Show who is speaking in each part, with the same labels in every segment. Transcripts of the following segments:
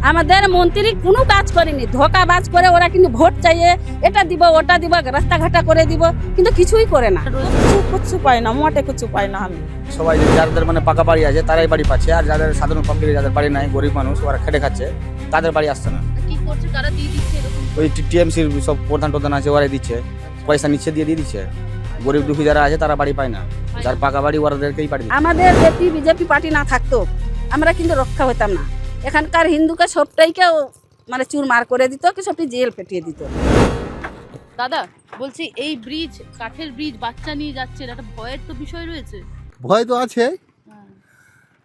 Speaker 1: আমাদের মন্ত্রী কোনো কাজ করেনি, ধোকাবাজ করে ওরা কিন্তু ভোট চাইয়ে এটা দিব ওটা দিব রাস্তাঘাটা করে দিব, কিন্তু কিছুই করে না।
Speaker 2: কিছু পাই না, মোটে কিছু পাই না আমি।
Speaker 3: সবাই যাদের মানে পাকা বাড়ি আছে তারাই বাড়ি পাচ্ছে, আর যাদের সাধারণ পাবলিক যাদের বাড়ি নাই, গরিব মানুষ ওরা খেটে খাচ্ছে, তাদের বাড়ি আসছে না।
Speaker 1: কি করছে কারা দিয়ে দিচ্ছে এরকম?
Speaker 3: ওই টিএমসির সব প্রধান আছে ওরাই দিচ্ছে, পয়সা নিচ্ছে দিয়ে দিচ্ছে। গরিব দুঃখী যারা আছে তারা বাড়ি পায় না, যার পাকা বাড়ি ওরাদেরকেই বাড়ি।
Speaker 1: আমাদের যদি বিজেপি পার্টি না থাকতো আমরা কিন্তু রক্ষা হতাম না। এখানকার হিন্দুকে সবটাইকে মানে চুরমার করে দিত, কি সবটি জেল পেটিয়ে দিত।
Speaker 4: দাদা বলছি, এই ব্রিজ, কাঠের ব্রিজ, বাচ্চা নিয়ে যাচ্ছে, একটা ভয়ের তো বিষয় রয়েছে।
Speaker 5: ভয় তো আছে,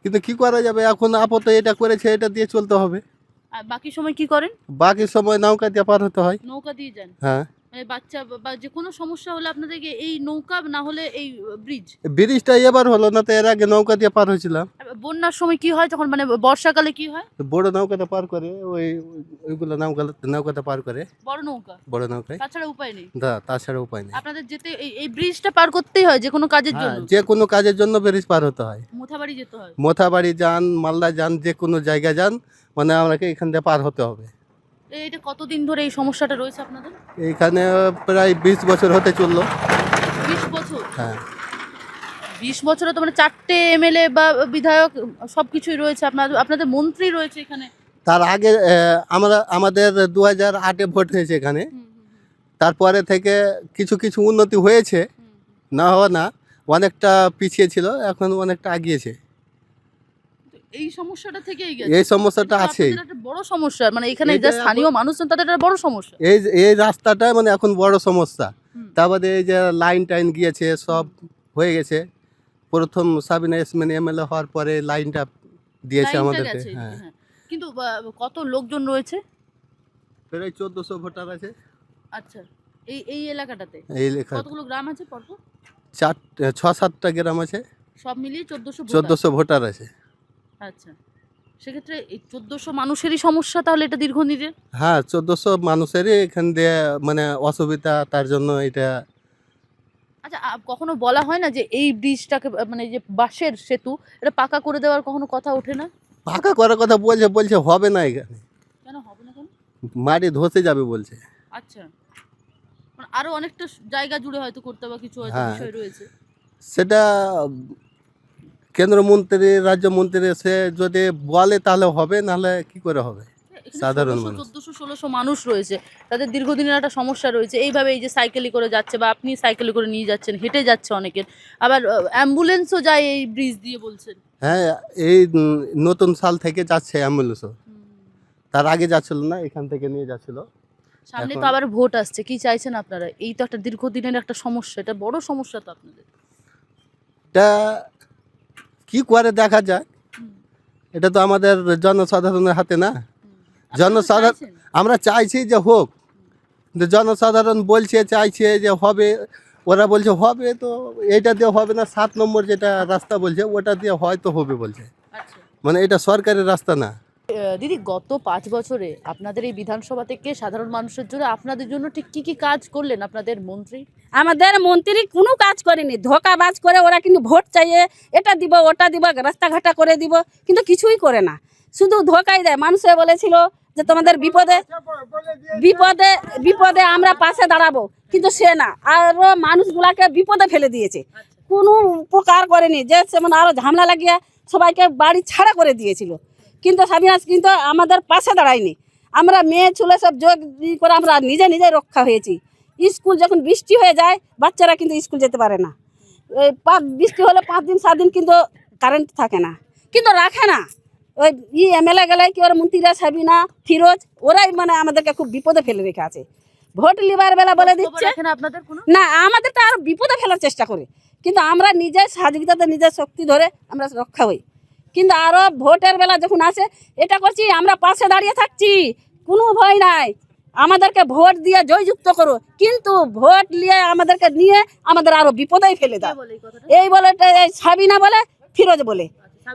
Speaker 5: কিন্তু কি করা যাবে, এখন আপাতত এটা করেছে, এটা দিয়ে চলতে হবে।
Speaker 4: আর বাকি সময় কি করেন?
Speaker 5: বাকি সময় নৌকা দিয়ে পার হতে হয়।
Speaker 4: নৌকা দিয়ে যান?
Speaker 5: হ্যাঁ,
Speaker 4: মানে বাচ্চা বা যে কোনো সমস্যা হলে আপনাদেরকে এই নৌকা না হলে এই ব্রিজ।
Speaker 5: ব্রিজটা এবার হলো না, তো এর আগে নৌকা দিয়ে পার হয়েছিলাম।
Speaker 4: বন্যার সময় কি হয় যখন, মানে বর্ষাকালে কি হয়?
Speaker 5: বড় নৌকাতে পার করে, ওইগুলো নৌকাতে পার করে,
Speaker 4: বড় নৌকা,
Speaker 5: বড় নৌকায়।
Speaker 4: তাছাড়া উপায় নেই।
Speaker 5: তাছাড়া উপায় নেই।
Speaker 4: আপনাদের যেতে এই ব্রিজটা পার করতেই হয় যে কোনো কাজের
Speaker 5: হ্যাঁ,
Speaker 4: জন্য।
Speaker 5: যে কোনো কাজের জন্য ব্রিজ পার হতে হয়।
Speaker 4: মোথাবাড়ি যেতে হয়।
Speaker 5: মোথাবাড়ি যান, মালদা যান, যে কোনো জায়গায় যান, মানে আমাকে এখান দিয়ে পার হতে হবে।
Speaker 4: এটা কতদিন ধরে এই সমস্যাটা রয়েছে আপনাদের?
Speaker 5: এইখানে প্রায় 20 বছর হতে চললো।
Speaker 4: 20 বছর?
Speaker 5: হ্যাঁ,
Speaker 4: 20 বছরে তো মানে 4টে এমএলএ বা বিধায়ক সবকিছুই রয়েছে, আপনাদের মন্ত্রী রয়েছে এখানে।
Speaker 5: তার আগে আমাদের 2008-এ ভোট হয়েছে এখানে। তারপরে থেকে কিছু কিছু উন্নতি হয়েছে, না হওয়া না, অনেকটা পিছিয়ে ছিল, এখন অনেকটা আগিয়েছে।
Speaker 4: এই সমস্যাটা থেকেই গেছে।
Speaker 5: এই সমস্যাটা আছেই।
Speaker 4: একটা বড় সমস্যা, মানে এখানে
Speaker 5: এটা
Speaker 4: যে স্থানীয় মানুষজন তাদের একটা বড় সমস্যা।
Speaker 5: এই রাস্তাটা মানে এখন বড় সমস্যা। তারপরে এই যে লাইন টাইন গিয়েছে, সব হয়ে গেছে। প্রথম সাবিনা ইয়াসমিন এমএলএ হওয়ার পরে লাইনটা দিয়েছে
Speaker 4: লাইনটা
Speaker 5: আমাদেরকে।
Speaker 4: গেছে,
Speaker 5: হ্যাঁ,
Speaker 4: হ্যাঁ। কিন্তু কত লোকজন রয়েছে?
Speaker 5: প্রায় 1400 ভোটার আছে
Speaker 4: আচ্ছা, এই এলাকাটাতে
Speaker 5: এই লেখা।
Speaker 4: কতগুলো গ্রাম আছে পরপর?
Speaker 5: 6-7টা গ্রাম আছে,
Speaker 4: সব মিলিয়ে 1400 ভোটার।
Speaker 5: 1400 ভোটার আছে।
Speaker 4: আচ্ছা, সেক্ষেত্রে এই 1400 মানুষেরই সমস্যা তাহলে এটা দীর্ঘদিনের।
Speaker 5: হ্যাঁ, 1400 মানুষেরই এখান দিয়ে মানে অসুবিধা, তার জন্য এটা।
Speaker 4: আচ্ছা, কখনো বলা হয় না যে এই ব্রিজটাকে, মানে যে বাঁশের সেতু, এটা পাকা করে দেওয়ার কখনো কথা ওঠে না?
Speaker 5: পাকা করার কথা বলছে হবে না এখানে,
Speaker 4: কেন হবে না কেন?
Speaker 5: মাটি ধসে যাবে বলছে।
Speaker 4: আচ্ছা, মানে আরো অনেকটা জায়গা জুড়ে হয়তো করতে বা কিছু হয়তো
Speaker 5: হ্যাঁ।
Speaker 4: বিষয় রয়েছে।
Speaker 5: সেটা কেন্দ্রমন্ত্রী, রাজ্যমন্ত্রী সে যদি বলে তাহলে হবে, নাহলে কি করে হবে। সাধারণ মানুষ।
Speaker 4: 1400-1600 মানুষ রয়েছে, তাদের দীর্ঘদিনের একটা সমস্যা রয়েছে। এইভাবে এই যে সাইকেলে করে যাচ্ছে বা আপনি সাইকেলে করে নিয়ে যাচ্ছেন, হেঁটে যাচ্ছে অনেকের, আবার অ্যাম্বুলেন্সও যায় এই ব্রিজ দিয়ে বলছেন।
Speaker 5: হ্যাঁ, এই নতুন সাল থেকে যাচ্ছে অ্যাম্বুলেন্সও, তার আগে যাচ্ছিল না, এখান থেকে নিয়ে যাচ্ছিল।
Speaker 4: সামনে তো
Speaker 5: এখন-
Speaker 4: আবার ভোট আসছে, কি চাইছেন আপনারা? এই তো একটা দীর্ঘদিনের একটা সমস্যা, এটা বড় সমস্যা তো আপনাদের।
Speaker 5: এটা কি করে দেখা যায়, এটা তো আমাদের জনসাধারণের হাতে না। জনসাধারণ
Speaker 4: চাইছেন?
Speaker 5: আমরা চাইছি যে হোক, কিন্তু জনসাধারণ বলছে চাইছে যে হবে, ওরা বলছে হবে, তো এইটা দিয়ে হবে না। 7 নম্বর যেটা রাস্তা বলছে ওটা দিয়ে হয়তো হবে বলছে,
Speaker 4: আচ্ছা,
Speaker 5: মানে এটা সরকারি রাস্তা না।
Speaker 4: দিদি, গত 5 বছরে আপনাদের এই বিধানসভা থেকে সাধারণ মানুষের জন্য, আপনাদের জন্য ঠিক কি কি কাজ করলেন আপনাদের মন্ত্রী?
Speaker 1: আমাদের মন্ত্রী কোনো কাজ করেনি, ধোকাবাজ করে ওরা কিন্তু ভোট চাইয়ে এটা দিব ওটা দিব রাস্তাঘাটা করে দিব, কিন্তু কিছুই করে না, শুধু ধোকাই দেয়। মানুষে বলেছিল যে তোমাদের বিপদে বিপদে বিপদে আমরা পাশে দাঁড়াবো, কিন্তু সে না, আরো মানুষগুলাকে বিপদে ফেলে দিয়েছে, কোনো উপকার করেনি। যে যেমন আরো ঝামেলা লাগিয়ে সবাইকে বাড়ি ছাড়া করে দিয়েছিল, কিন্তু সাবিনা কিন্তু আমাদের পাশে দাঁড়ায়নি। আমরা মেয়ে ছেলে সব যোগ করে আমরা নিজে নিজে রক্ষা হয়েছি। স্কুল যখন বৃষ্টি হয়ে যায় বাচ্চারা কিন্তু স্কুল যেতে পারে না। ওই বৃষ্টি হলে 5 দিন 7 দিন কিন্তু কারেন্ট থাকে না, কিন্তু রাখে না। ওই এমএলএ গেলে কি ওর মন্ত্রীরা সাবিনা, ফিরোজ, ওরাই মানে আমাদেরকে খুব বিপদে ফেলে রেখে আছে। ভোট লিবার বেলা বলে দিচ্ছে
Speaker 4: খবর রাখেন আপনাদের কোনো?
Speaker 1: না, আমাদের তো আরো বিপদে ফেলার চেষ্টা করে, কিন্তু আমরা নিজের সাহয্যিতাতে নিজের শক্তি ধরে আমরা রক্ষা হই। কিন্তু আরো ভোটের বেলা যখন আসে এটা করছি, আমরা পাশে দাঁড়িয়ে থাকছি, কোনো ভয় নাই, আমাদেরকে ভোট দিয়ে জয়যুক্ত করো, কিন্তু ভোট নিয়ে আমাদেরকে নিয়ে আমাদের আরো বিপদেই ফেলে দাও।
Speaker 4: বলে এই কথাটা?
Speaker 1: এই বলে সাবিনা বলে, ফিরোজ বলে,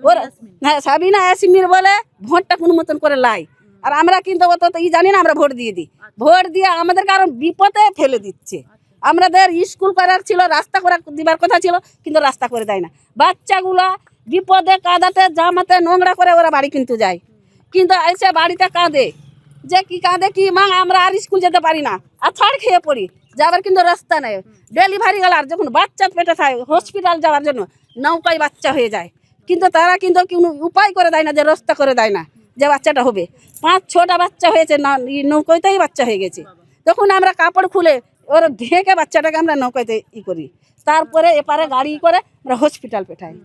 Speaker 1: ওরা হ্যাঁ সাবিনা ইয়াসমিন বলে ভোটটা কোনো মতন করে লাই, আর আমরা কিন্তু অত জানি না, আমরা ভোট দিয়ে দিই। ভোট দিয়ে আমাদেরকে আরো বিপদে ফেলে দিচ্ছে। আমাদের স্কুল করার ছিল, রাস্তা করে দিবার কথা ছিল, কিন্তু রাস্তা করে দেয় না। বাচ্চাগুলা বিপদে কাদাতে জামাতে নোংরা করে ওরা বাড়ি কিন্তু যায়। কিন্তু এসে বাড়িতে কাঁদে যে কি কাঁদে কি মা আমরা আর স্কুল যেতে পারি না আর ছাড় খেয়ে পড়ি যাবার কিন্তু রাস্তা নেই ডেলিভারি গেলার যখন বাচ্চা পেটে থাকে হসপিটাল যাওয়ার জন্য নৌকায় বাচ্চা হয়ে যায় কিন্তু তারা কিন্তু কোনো উপায় করে দেয় না যে রাস্তা করে দেয় না যে বাচ্চাটা হবে 5-6টা বাচ্চা হয়েছে না নৌকাতেই বাচ্চা হয়ে গেছে তখন আমরা কাপড় খুলে ওর ঢেকে বাচ্চাটাকে আমরা নৌকাতে করি তারপরে এপারে গাড়ি করে আমরা হসপিটাল পেঠাই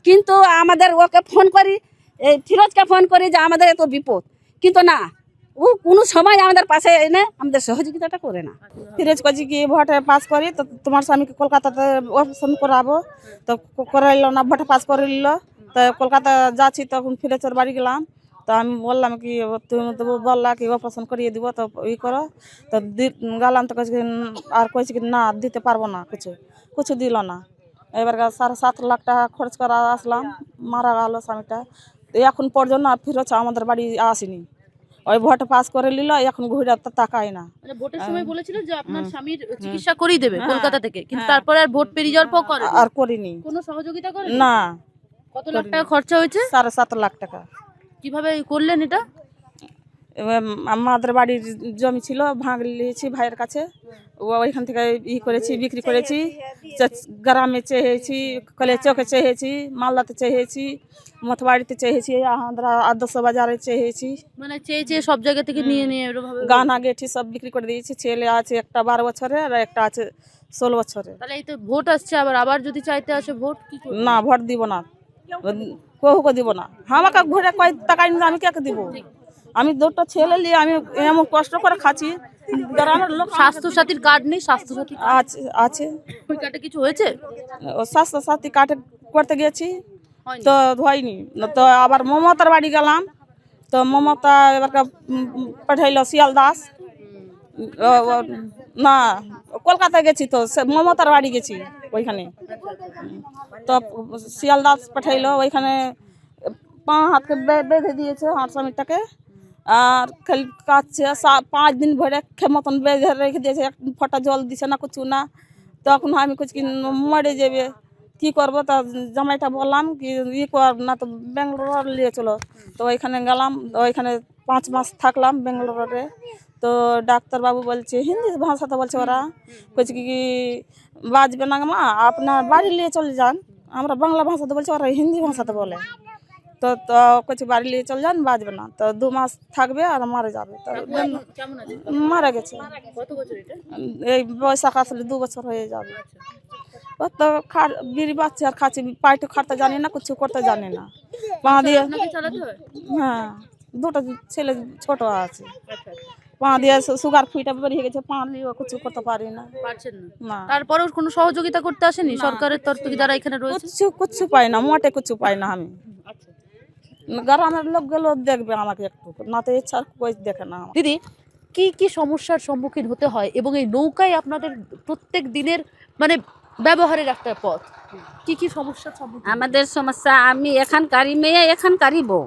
Speaker 1: কিন্তু আমাদের ওকে ফোন করি এই ফিরোজকে ফোন করি যে আমাদের এত বিপদ কিন্তু না ও কোনো সময় আমাদের পাশে এনে আমাদের সহযোগিতাটা করে না
Speaker 2: ফিরোজ কজি কি ভোটে পাস করি তো তোমার স্বামীকে কলকাতাতে অপারেশন করাবো তো করাইলো না ভোটে পাস করে নিল তো কলকাতা যাচ্ছি তখন ফিরোজের বাড়ি গেলাম তো আমি বললাম কি তুমি তো বললা কি অপারেশন করিয়ে দিব তো করো তো গেলাম তো কইছে আর কইছে কি না দিতে পারবো না কিছু দিল না এবার 7.5 লাখ টাকা খরচ করা আসলাম মারা গেল স্বামীটা এখন পর্যন্ত ফিরোজ আমাদের বাড়ি আসেনি ওই ভোট পাস করে নিল এখন ঘুরে তাকায় না
Speaker 4: মানে ভোটের সময় বলেছিল যে আপনার স্বামীর চিকিৎসা করিয়ে দেবে কলকাতা থেকে কিন্তু তারপরে আর ভোট পেরিয়ে যাওয়ার পর করে
Speaker 2: আর করিনি
Speaker 4: কোনো সহযোগিতা করে
Speaker 2: না
Speaker 4: কত লাখ টাকা খরচা হয়েছে
Speaker 2: 7.5 লাখ টাকা
Speaker 4: কিভাবে করলেন এটা
Speaker 2: আমাদের বাড়ির জমি ছিল ভাগ নিয়েছি ভাইয়ের কাছে ওইখান থেকে করেছি বিক্রি করেছি গ্রামে চেয়েছি কলে চোখে চেয়েছি মালদাতে চেয়েছি মথবাড়িতে চেয়েছি আমরা আদর্শ বাজারে চেয়েছি
Speaker 4: মানে চেয়ে সব জায়গা থেকে নিয়ে নিয়ে এরকমভাবে
Speaker 2: গানা গেঠি সব বিক্রি করে দিয়েছি ছেলে আছে একটা 12 বছরের আর একটা আছে 16 বছরের
Speaker 4: তাহলে এই তো ভোট আসছে আবার যদি চাইতে আসে ভোট কি করবে
Speaker 2: না ভোট দিব না কেউকে দিব না আমাকে ঘুরে কয় টাকায় নিয়ে আমি কাকে দিব আমি 2টা ছেলে নিয়ে আমি এমন কষ্ট করে খাচ্ছি গ্রামের লোক
Speaker 4: স্বাস্থ্য সাথীর কার্ড নেই স্বাস্থ্য সাথী
Speaker 2: আছে
Speaker 4: ওই কার্ডে কিছু হয়েছে
Speaker 2: ও স্বাস্থ্য সাথী কাটে করতে গেছি
Speaker 4: হয়নি?
Speaker 2: তো হয়নি তো আবার মমতার বাড়ি গেলাম তো মমতা এবার পাঠাইলো শিয়ালদাস না কলকাতায় গেছি তো মমতার বাড়ি গেছি ওইখানে তো শিয়ালদাস পাঠাইলো ওইখানে 5 হাতকে বেঁধে দিয়েছে আমার স্বামীটাকে আর খালি কাছে 5 দিন ভরে মতন বেঁধে রেখে দিয়েছে এক ফোঁটা জল দিছে না কিছু না তখন আমি কি মরে যাবে কি করবো তা জামাইটা বললাম কি কর না তো ব্যাঙ্গালোর নিয়ে চলো তো ওইখানে গেলাম ওইখানে 5 মাস থাকলাম ব্যাঙ্গালোরে তো ডাক্তারবাবু বলছে হিন্দি ভাষাতে বলছে ওরা কইছে কি বাজবে না মা আপনার বাড়ি নিয়ে চলে যান আমরা বাংলা ভাষাতে বলছি ওরা হিন্দি ভাষাতে বলে তো কইছে বাড়ি নিয়ে চলে যান বাজবে না তো 2 মাস থাকবে আর মারা যাবে তো
Speaker 4: কেমন আছে
Speaker 2: মারা গেছে
Speaker 4: কত বছর এটা
Speaker 2: এই বৈশাখ আসলে 2 বছর হয়ে যাবে ও তো বিড়ি বাচ্চা আর খাচ্ছি পাইটে খাটতে জানি না কিছু করতে জানি না পা দিয়ে
Speaker 4: আপনাকে চালাতে হয়
Speaker 2: হ্যাঁ 2টা ছেলে ছোট আছে পা দিয়ে সুগার ফিটা বেরিয়ে গেছে পা দিয়ে কিছু করতে পারি না
Speaker 4: পারছেন না
Speaker 2: না
Speaker 4: তারপরেও কোনো সহযোগিতা করতে আসেনি সরকারের তরফ থেকে যারা এখানে রয়েছে
Speaker 2: কিছু পাই না মোটে কিছু পাই না আমি গ্রামের লোক গেলেও দেখবে আমাকে একটু না তো ইচ্ছা কই দেখে না আমাকে।
Speaker 4: দিদি কি কি সমস্যার সম্মুখীন হতে হয় এবং এই নৌকায় আপনাদের প্রত্যেক দিনের মানে ব্যবহারের একটা পথ কি কি সমস্যার সম্মুখীন
Speaker 1: আমাদের সমস্যা আমি এখানকারই মেয়ে এখানকারই বউ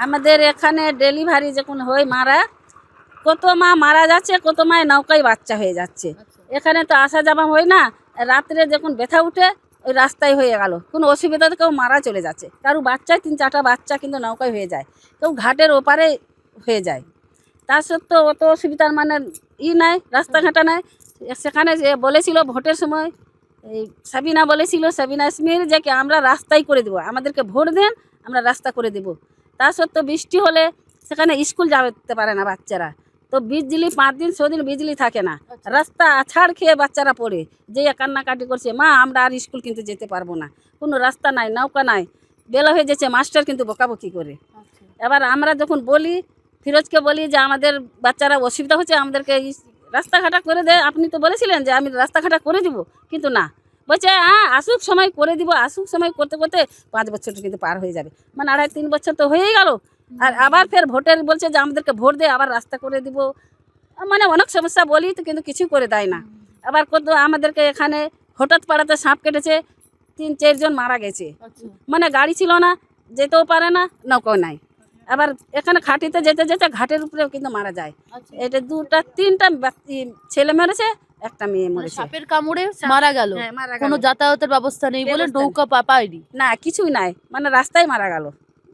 Speaker 1: আমাদের এখানে ডেলিভারি যখন হয় মারা কত মা মারা যাচ্ছে কত মায়ের নৌকায় বাচ্চা হয়ে যাচ্ছে এখানে তো আসা যাওয়া হয় না রাত্রে যখন ব্যথা উঠে ওই রাস্তায় হয়ে গেল কোনো অসুবিধাতে কেউ মারা চলে যাচ্ছে কারো বাচ্চায় 3-4টা বাচ্চা কিন্তু নৌকায় হয়ে যায় কেউ ঘাটের ওপারে হয়ে যায় তা সত্ত্বেও অত অসুবিধার মানে নাই রাস্তাঘাটা নাই সেখানে যে বলেছিল ভোটের সময় এই সাবিনা বলেছিল সাবিনা ইসমির যে কি আমরা রাস্তাই করে দেবো আমাদেরকে ভোট দেন আমরা রাস্তা করে দেব তা সত্ত্বেও বৃষ্টি হলে সেখানে স্কুল যেতে পারে না বাচ্চারা তো বিজলি 5 দিন 6 দিন বিজলি থাকে না রাস্তা আছাড় খেয়ে বাচ্চারা পড়ে যে কান্নাকাটি করছে মা আমরা আর স্কুল কিন্তু যেতে পারবো না কোনো রাস্তা নাই নৌকা নাই বেলা হয়ে যাচ্ছে মাস্টার কিন্তু বকাবকি করে এবার আমরা যখন বলি ফিরোজকে বলি যে আমাদের বাচ্চারা অসুবিধা হচ্ছে আমাদেরকে রাস্তাঘাটা করে দে আপনি তো বলেছিলেন যে আমি রাস্তাঘাটা করে দিব কিন্তু না বলছে হ্যাঁ আসুক সময় করে দিব আসুক সময় করতে করতে 5 বছর কিন্তু পার হয়ে যাবে মানে 2.5-3 বছর তো হয়েই গেল আর আবার ফের ভোটের বলছে যে আমাদেরকে ভোট দে আবার রাস্তা করে দিব মানে অনেক সমস্যা বলি তো কিন্তু কিছু করে দেয় না আবার কত আমাদেরকে এখানে হঠাৎ পাড়াতে সাপ কেটেছে 3-4 জন মারা গেছে মানে গাড়ি ছিল না যেতেও পারে না নৌকাও নাই আবার এখানে খাটিতে যেতে যেতে ঘাটের উপরেও কিন্তু মারা যায় এটা 2-3টা ছেলে মেরেছে একটা মেয়ে মরেছে
Speaker 4: সাপের কামড়ে মারা গেল
Speaker 1: হ্যাঁ, মারা গেল।
Speaker 4: কোনো যাতায়াতের ব্যবস্থা নেই বলে
Speaker 1: ব্যবস্থা নেই।
Speaker 4: নৌকা পায়নি
Speaker 1: না কিছুই নাই মানে রাস্তায় মারা গেল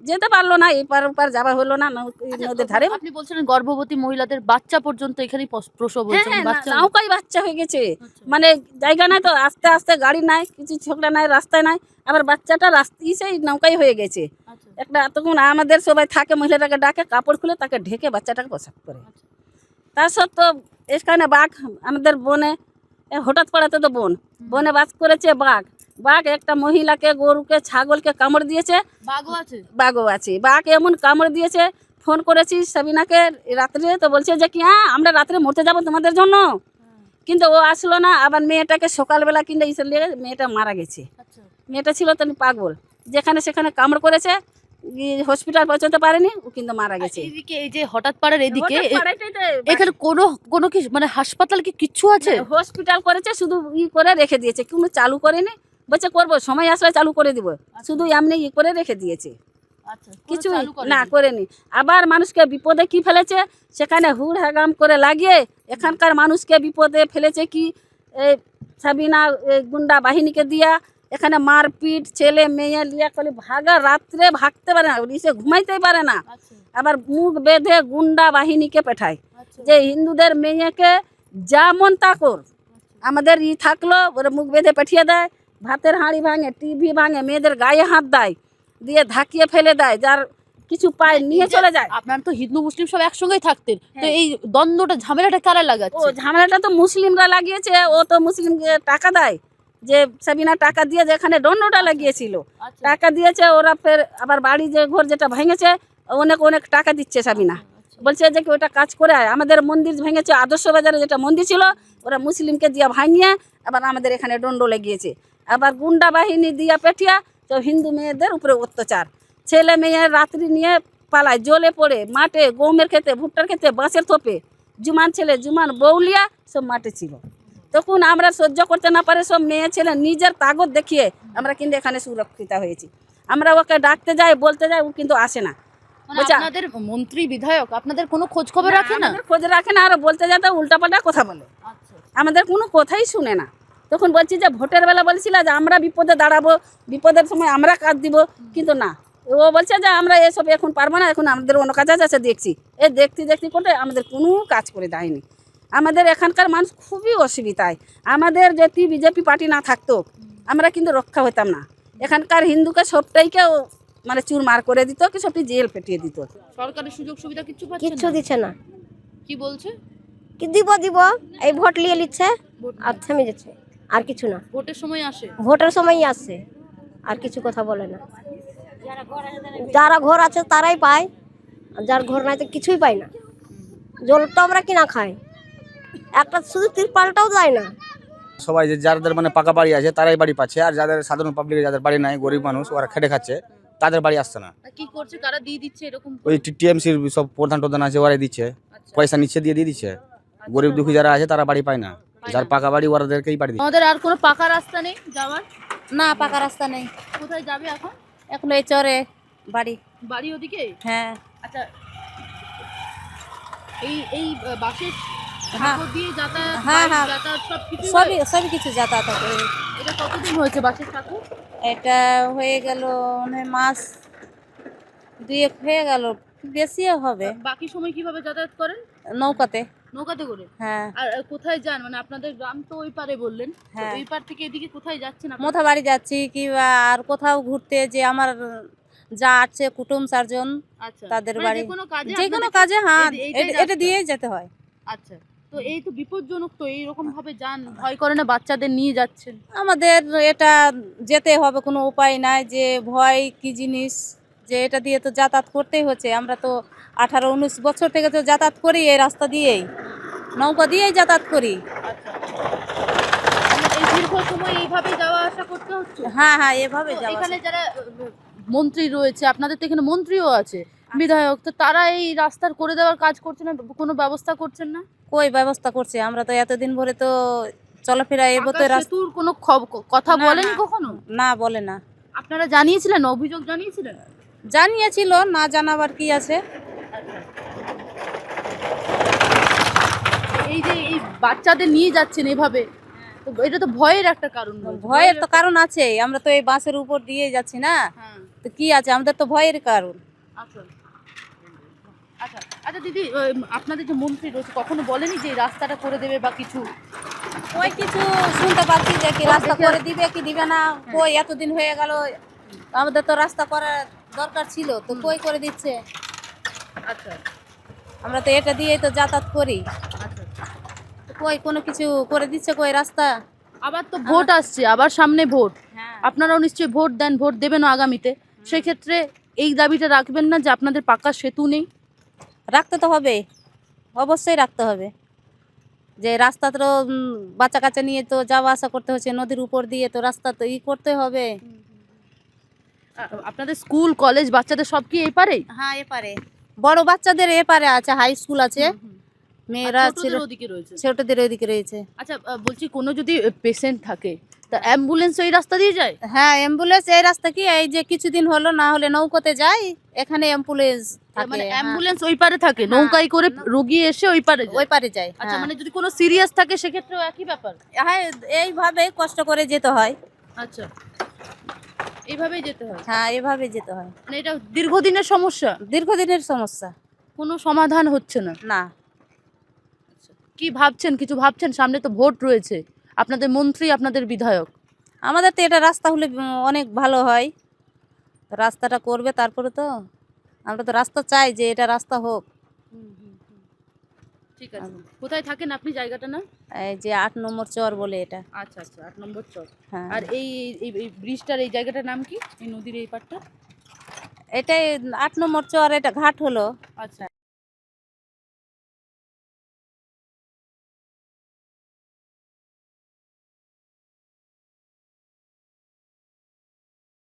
Speaker 1: যেতে পারলো না, এপার ওপার যাওয়া হলো না নদীর ধারে।
Speaker 4: আপনি বলছিলেন গর্ভবতী মহিলাদের বাচ্চা পর্যন্ত এখানে প্রসব
Speaker 1: হ্যাঁ
Speaker 4: হয়েছে,
Speaker 1: হ্যাঁ,
Speaker 4: বাচ্চা
Speaker 1: নৌকায় বাচ্চা হয়ে গেছে, মানে জায়গা নাই তো, আস্তে আস্তে গাড়ি নাই, কিছু ছোকরা নাই, রাস্তায় নাই, আবার বাচ্চাটা রাস্তায় সেই নৌকায় হয়ে গেছে।
Speaker 4: আচ্ছা,
Speaker 1: একটা তখন আমাদের সবাই থাকে, মহিলাটাকে ডাকে, কাপড় খুলে তাকে ঢেকে বাচ্চাটাকে প্রসব করে। তার সত্ত্বেও এখানে বাঘ আমাদের বনে হঠাৎ পড়াতে তো বনে বাস করেছে বাঘ একটা মহিলাকে, গরুকে, ছাগলকে কামড় দিয়েছে।
Speaker 4: বাঘও আছে?
Speaker 1: বাঘও আছে, বাঘ এমন কামড় দিয়েছে, ফোন করেছি সাবিনাকে রাত্রে, তো বলছে যে কি হ্যাঁ আমরা রাত্রে মরতে যাবো তোমাদের জন্য, কিন্তু ও আসলো না। আবার মেয়েটাকে সকালবেলা কিনে ইসে নিয়ে মেয়েটা মারা গেছে।
Speaker 4: আচ্ছা,
Speaker 1: মেয়েটা ছিল তো পাগল, যেখানে সেখানে কামড় করেছে, হসপিটাল পৌঁছাতে পারেনি, ও কিন্তু মারা গেছে।
Speaker 4: এইদিকে এই যে হঠাৎ পাড়ার এদিকে
Speaker 1: হঠাৎ পাড়াটাই তো
Speaker 4: এখানে কোনো কি মানে হাসপাতাল কি কিচ্ছু আছে?
Speaker 1: হসপিটাল করেছে, শুধু করে রেখে দিয়েছে, কোনো চালু করেনি। বলছে করবো, সময় আসলে চালু করে দিব, শুধু এমনি করে রেখে দিয়েছে,
Speaker 4: আচ্ছা,
Speaker 1: কিছু না করেনি। আবার মানুষকে বিপদে কি ফেলেছে, সেখানে হুড় হাগাম করে লাগিয়ে এখানকার মানুষকে বিপদে ফেলেছে। কি এই সাবিনা গুন্ডা বাহিনীকে দিয়া এখানে মারপিট, ছেলে মেয়ে লিয়া করে ভাগা, রাত্রে ভাগতে পারে না, সে ঘুমাইতেই পারে না। আবার মুখ বেঁধে গুন্ডা বাহিনীকে পাঠায়, যে হিন্দুদের মেয়েকে যা মন তা কর, আমাদের থাকলো ওরা মুখ বেঁধে পাঠিয়ে দেয়, ভাতের হাঁড়ি ভাঙে, টিভি ভাঙে, মেয়েদের গায়ে হাত দেয়, দিয়ে ধাকিয়ে ফেলে দেয়, যার কিছু পায় নিয়ে চলে যায়।
Speaker 4: আপনার তো হিন্দু মুসলিম সব একসঙ্গেই থাকতেন, তো এই দ্বন্দ্বটা ঝামেলাটা কারা
Speaker 1: ও
Speaker 4: লাগাচ্ছে?
Speaker 1: ঝামেলাটা তো মুসলিমরা লাগিয়েছে, ও তো মুসলিমকে টাকা দেয়, যে সাবিনা টাকা দিয়ে যেখানে দণ্ডটা লাগিয়েছিল, টাকা দিয়েছে ওরা, ফের আবার বাড়ি যে ঘর যেটা ভেঙেছে অনেক টাকা দিচ্ছে সাবিনা, বলছে যে কি ওটা কাজ করে আয়। আমাদের মন্দির ভেঙেছে, আদর্শ বাজারে যেটা মন্দির ছিল ওরা মুসলিমকে দিয়ে ভাঙিয়ে আবার আমাদের এখানে দণ্ড লাগিয়েছে। আবার গুন্ডা বাহিনী দিয়া পেঠিয়া তো হিন্দু মেয়েদের উপরে অত্যাচার, ছেলে মেয়ে রাত্রি নিয়ে পালায়, জলে পড়ে মাঠে, গমের খেতে, ভুট্টার খেতে, বাঁশের থোপে, জুমান ছেলে জুমান বউলিয়া সব মাঠে ছিল। তখন আমরা সহ্য করতে না পারে সব মেয়ে ছেলে নিজের তাগত দেখিয়ে আমরা কিন্তু এখানে সুরক্ষিত হয়েছি। আমরা ওকে ডাকতে যাই, বলতে যাই, ও কিন্তু আসে না।
Speaker 4: মানে আপনাদের মন্ত্রী বিধায়ক আপনাদের কোনো খোঁজ খবর রাখে না?
Speaker 1: আমাদের খোঁজ রাখে না, আর বলতে যাতে উল্টাপাল্টা কথা বলে, আমাদের কোনো কথাই শুনে না। তখন বলছি যে ভোটের বেলা বলছিল যে আমরা বিপদে দাঁড়াবো, বিপদের সময় আমরা কাজ দিব, কিন্তু না, ও বলছে যে আমরা এসব এখন পারবো না, এখন আমাদের অন্য কাজ আছে দেখছি। দেখতে করতে আমাদের কোনো কাজ করে দেয়নি। আমাদের এখানকার মানুষ খুবই অসুবিধায়, আমাদের যদি বিজেপি পার্টি না থাকতো আমরা কিন্তু রক্ষা হতাম না। এখানকার হিন্দুকে সবটাইকে মানে চুরমার করে দিত, কি সবটি জেল পেটিয়ে দিত।
Speaker 4: সরকারের সুযোগ সুবিধা কিচ্ছু পাচ্ছে
Speaker 6: কিচ্ছু
Speaker 4: না?
Speaker 6: দিচ্ছে না।
Speaker 4: কি বলছে?
Speaker 6: কি দিব এই ভোট নিয়ে নিচ্ছে আর থেমে যাচ্ছে, আর কিছু না।
Speaker 4: ভোটের সময় আসে,
Speaker 6: ভোটের সময়ই আসছে, আর কিছু কথা বলে না। যারা ঘর আছে তারাই পায়, আর যার ঘর নাই তো কিছুই পায় না। জলটা আমরা কিনা খাই, একটা শুধু তিরপালটাও যায় না।
Speaker 3: সবাই যে যাদের মানে পাকা বাড়ি আছে তারাই বাড়ি পাচ্ছে, আর যাদের সাধারণ পাবলিকের যাদের বাড়ি নাই, গরিব মানুষ, ওরা খেটে খাচ্ছে, তাদের বাড়ি আসছে না।
Speaker 4: কি করছে, কারা দিয়ে দিচ্ছে এরকম?
Speaker 3: ওই টিএমসির সব প্রধান আছে, ওরাই দিচ্ছে, পয়সা নিচ্ছে দিয়ে দিচ্ছে। গরিব দুঃখী যারা আছে তারা বাড়ি পায় না, যার পাকা বাড়ি ওরাদেরকেই বাড়ি দিচ্ছে।
Speaker 4: আমাদের আর কোনো পাকা রাস্তা নেই যাওয়ার?
Speaker 7: না, পাকা রাস্তা নেই।
Speaker 4: কোথায় যাবে এখন?
Speaker 7: এখন এই চরে বাড়ি।
Speaker 4: বাড়ি ওদিকে?
Speaker 7: হ্যাঁ।
Speaker 4: আচ্ছা, এই বাসের
Speaker 7: হ্যাঁ।
Speaker 4: সাঁকো দিয়ে যাতায়াত,
Speaker 7: হ্যাঁ,
Speaker 4: বাইক
Speaker 7: হ্যাঁ।
Speaker 4: যাতায়াত সব কিছু
Speaker 7: সবই কিছু যাতায়াত করে।
Speaker 4: এটা কতদিন হয়েছে বাসের সাঁকো?
Speaker 7: এটা হয়ে গেল মাস 2 হয়ে গেল, বেশিও হবে।
Speaker 4: বাকি সময় কিভাবে যাতায়াত করেন?
Speaker 7: নৌকাতে।
Speaker 4: নৌকাতে করে?
Speaker 7: হ্যাঁ।
Speaker 4: আর কোথায় যান, মানে আপনাদের গ্রাম তো ওই পারে বললেন, তো
Speaker 7: হ্যাঁ।
Speaker 4: এই পার থেকে এদিকে কোথায় যাচ্ছেন আপনারা?
Speaker 7: মোথা বাড়ি যাচ্ছি, কিংবা আর কোথাও ঘুরতে, যে আমার যা আছে কুটুম 4 জন,
Speaker 4: আচ্ছা,
Speaker 7: তাদের
Speaker 4: মানে
Speaker 7: বাড়ি,
Speaker 4: যেকোনো কাজে
Speaker 7: যে কোনো
Speaker 4: আপনাদের-
Speaker 7: কাজে। হ্যাঁ,
Speaker 4: এইটাই
Speaker 7: এটা
Speaker 4: রাস্তা?
Speaker 7: দিয়েই যেতে হয়।
Speaker 4: আচ্ছা, তো এই তো বিপজ্জনক, তো এইরকম ভাবে যান, ভয় করে না বাচ্চাদের নিয়ে যাচ্ছেন?
Speaker 7: আমাদের এটা যেতে হবে, কোনো উপায় নাই, যে ভয় কি জিনিস, যে এটা দিয়ে তো যাতায়াত করতেই হচ্ছে। আমরা তো 18-19 বছর থেকে তো যাতায়াত করি এই রাস্তা দিয়েই, নৌকা দিয়েই যাতায়াত করি।
Speaker 4: মানে এই দীর্ঘ সময় এইভাবে যাওয়া আসা করতে হচ্ছে?
Speaker 7: হ্যাঁ হ্যাঁ, এভাবে
Speaker 4: তো
Speaker 7: যাওয়া
Speaker 4: এখানে
Speaker 7: আসা।
Speaker 4: যারা মন্ত্রী রয়েছে, আপনাদের তো এখানে মন্ত্রীও আছে, বিধায়ক, তো তারা এই রাস্তার করে দেওয়ার কাজ করছে না, কোনো ব্যবস্থা করছেন না?
Speaker 7: কই ব্যবস্থা করছে? আমরা তো এতদিন ভরে তো চলাফেরা এবার তো
Speaker 4: পাকা সেতুর কোনো কথা
Speaker 7: না,
Speaker 4: বলেনি
Speaker 7: না।
Speaker 4: কখনো?
Speaker 7: না, বলে না।
Speaker 4: আপনারা জানিয়েছিলেন, অভিযোগ জানিয়েছিলেন?
Speaker 7: জানিয়েছিল, না জানাবার কি আছে।
Speaker 4: এই যে এই বাচ্চাদের নিয়ে যাচ্ছেন এভাবে, তো এটা তো ভয়ের একটা কারণ রয়েছে।
Speaker 7: ভয়ের তো কারণ আছে, আমরা তো এই বাসের উপর দিয়ে যাচ্ছি না,
Speaker 4: হ্যাঁ
Speaker 7: তো কি আছে, আমাদের তো ভয়ের কারণ।
Speaker 4: আচ্ছা আচ্ছা আচ্ছা দিদি, আপনাদের যে মন্ত্রী রয়েছে কখনো বলেনি যে এই রাস্তাটা করে দেবে বা কিছু?
Speaker 7: ওই কিছু শুনতে পাচ্ছি যে কি রাস্তা করে দিবে কি দিবে না, কই এতদিন হয়ে গেল, আমাদের তো রাস্তা করার দরকার ছিল, তো কই করে দিচ্ছে।
Speaker 4: আচ্ছা
Speaker 7: আমরা তো এটা দিয়ে তো যাতায়াত করি,
Speaker 4: আচ্ছা
Speaker 7: তো কই কোনো কিছু করে দিচ্ছে কই রাস্তা।
Speaker 4: আবার তো ভোট আসছে, আবার সামনে ভোট,
Speaker 7: হ্যাঁ,
Speaker 4: আপনারাও নিশ্চয়ই ভোট দেন, ভোট দেবেন আগামীতে, সেক্ষেত্রে এই দাবিটা রাখবেন না যে আপনাদের পাকা সেতু নেই?
Speaker 7: রাখতে তো হবে, অবশ্যই রাখতে হবে। যে রাস্তা তো বাচ্চা কাচ্চা নিয়ে তো যাওয়া আসা করতে হচ্ছে, নদীর উপর দিয়ে তো রাস্তা তো করতে হবে।
Speaker 4: আপনাদের স্কুল কলেজ বাচ্চাদের সব কি এই পারেই?
Speaker 7: হ্যাঁ, এপারে বড় বাচ্চাদের এপারে আছে, হাই স্কুল আছে, মেয়েরা ছিল,
Speaker 4: ছোটদের ওদিকে রয়েছে।
Speaker 7: ছোটদের ওইদিকে রয়েছে।
Speaker 4: আচ্ছা বলছি কোনো যদি পেশেন্ট থাকে তা অ্যাম্বুলেন্স ওই রাস্তা দিয়ে যায়?
Speaker 7: হ্যাঁ, অ্যাম্বুলেন্স এই রাস্তা কি এই যে কিছুদিন হলো, না হলে নৌকোতে যাই, এখানে অ্যাম্বুলেন্স থাকে,
Speaker 4: মানে
Speaker 7: হ্যাঁ,
Speaker 4: অ্যাম্বুলেন্স ওই পারে থাকে, নৌকায় করে রোগী এসে ওই পারে যায়?
Speaker 7: ওই পারে যাই।
Speaker 4: আচ্ছা
Speaker 7: হ্যাঁ,
Speaker 4: মানে যদি কোনো সিরিয়াস থাকে সেক্ষেত্রেও একই ব্যাপার?
Speaker 7: হ্যাঁ, এইভাবে কষ্ট করে যেতে হয়।
Speaker 4: আচ্ছা এইভাবেই যেতে হয়?
Speaker 7: হ্যাঁ, এভাবে যেতে হয়,
Speaker 4: মানে এটা দীর্ঘদিনের সমস্যা,
Speaker 7: দীর্ঘদিনের সমস্যা।
Speaker 4: কোনো সমাধান হচ্ছে না?
Speaker 7: না,
Speaker 4: কি ভাবছেন, কিছু ভাবছেন? সামনে তো ভোট রয়েছে, আপনাদের মন্ত্রী আপনাদের বিধায়ক।
Speaker 7: আমাদের তো এটা রাস্তা হলে অনেক ভালো হয়, তো রাস্তাটা করবে তারপরে তো, আমরা তো রাস্তা চাই যে এটা রাস্তা হোক।
Speaker 4: ঠিক আছে, কোথায় থাকেন আপনি জায়গাটা না?
Speaker 7: এই যে 8 নম্বর চর বলে এটা।
Speaker 4: আচ্ছা আচ্ছা 8 নম্বর চর।
Speaker 7: হ্যাঁ,
Speaker 4: আর এই এই এই ব্রিজটার এই জায়গাটার নাম কি, এই নদীর এই পাড়টা?
Speaker 7: এটাই 8 নম্বর চর, এটা ঘাট হলো।
Speaker 4: আচ্ছা